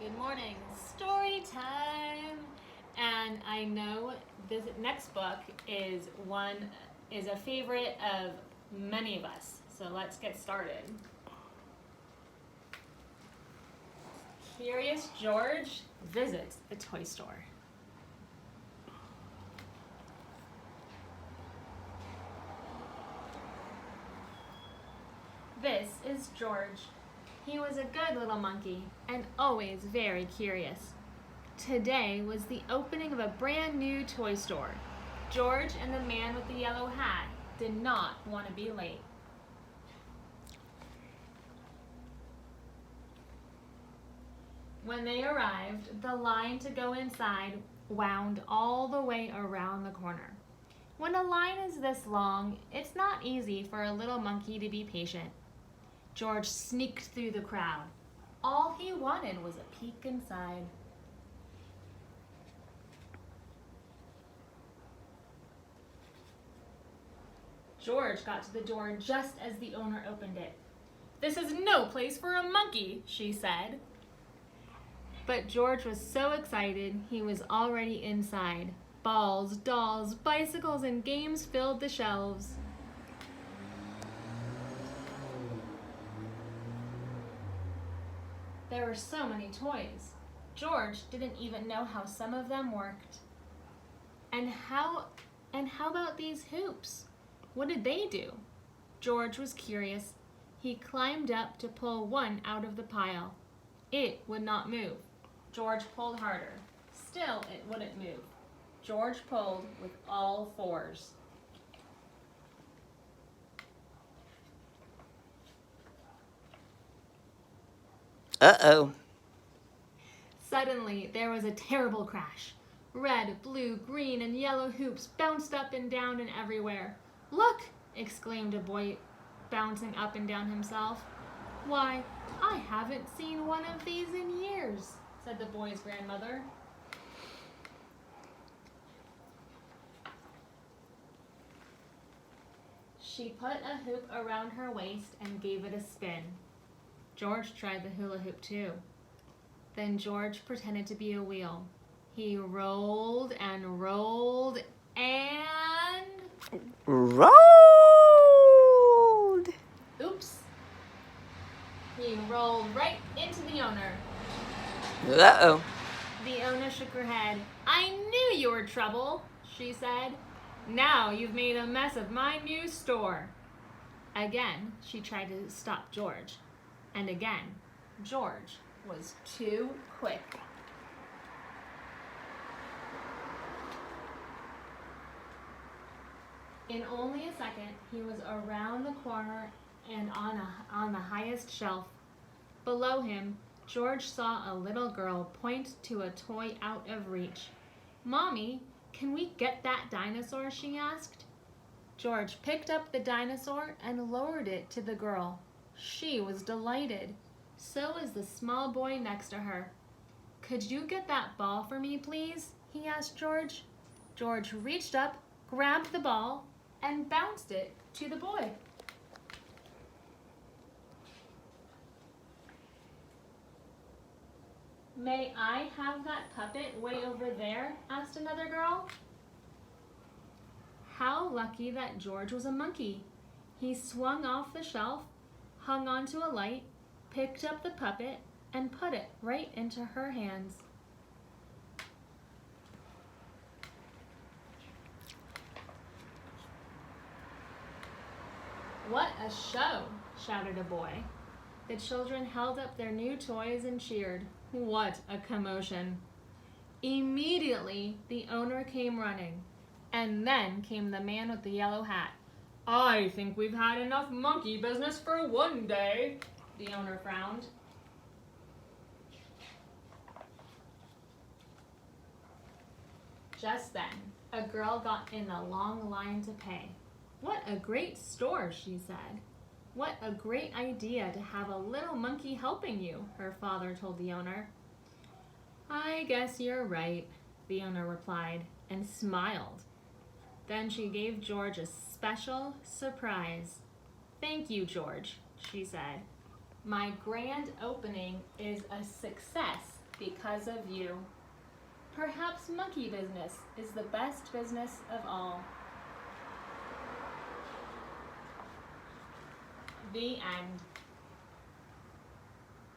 Good morning. Story time. And I know this next book is a favorite of many of us. So let's get started. Curious George visits the toy store. This is George. He was a good little monkey and always very curious. Today was the opening of a brand new toy store. George and the man with the yellow hat did not want to be late. When they arrived, the line to go inside wound all the way around the corner. When a line is this long, it's not easy for a little monkey to be patient. George sneaked through the crowd. All he wanted was a peek inside. George got to the door just as the owner opened it. "This is no place for a monkey," she said. But George was so excited, he was already inside. Balls, dolls, bicycles, and games filled the shelves. There were so many toys. George didn't even know how some of them worked. And how about these hoops? What did they do? George was curious. He climbed up to pull one out of the pile. It would not move. George pulled harder. Still, it wouldn't move. George pulled with all fours. Uh-oh. Suddenly, there was a terrible crash. Red, blue, green, and yellow hoops bounced up and down and everywhere. "Look!" exclaimed a boy, bouncing up and down himself. "Why, I haven't seen one of these in years," said the boy's grandmother. She put a hoop around her waist and gave it a spin. George tried the hula hoop too. Then George pretended to be a wheel. He rolled and rolled and... Rolled! Oops! He rolled right into the owner. Uh-oh. The owner shook her head. "I knew you were trouble," she said. "Now you've made a mess of my new store." Again, she tried to stop George. And again, George was too quick. In only a second, he was around the corner and on the highest shelf. Below him, George saw a little girl point to a toy out of reach. "Mommy, can we get that dinosaur?" she asked. George picked up the dinosaur and lowered it to the girl. She was delighted. So was the small boy next to her. "Could you get that ball for me, please?" he asked George. George reached up, grabbed the ball, and bounced it to the boy. "May I have that puppet way over there?" asked another girl. How lucky that George was a monkey. He swung off the shelf, hung onto a light, picked up the puppet, and put it right into her hands. "What a show!" shouted a boy. The children held up their new toys and cheered. What a commotion! Immediately, the owner came running, and then came the man with the yellow hat. "I think we've had enough monkey business for one day," the owner frowned. Just then, a girl got in the long line to pay. "What a great store," she said. "What a great idea to have a little monkey helping you," her father told the owner. "I guess you're right," the owner replied, and smiled. Then she gave George a special surprise. "Thank you, George," she said. "My grand opening is a success, because of you. Perhaps monkey business is the best business of all. The end.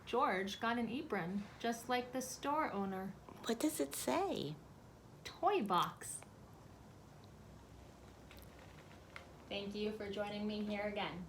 George got an apron, just like the store owner. What does it say? Toy box. Thank you for joining me here again.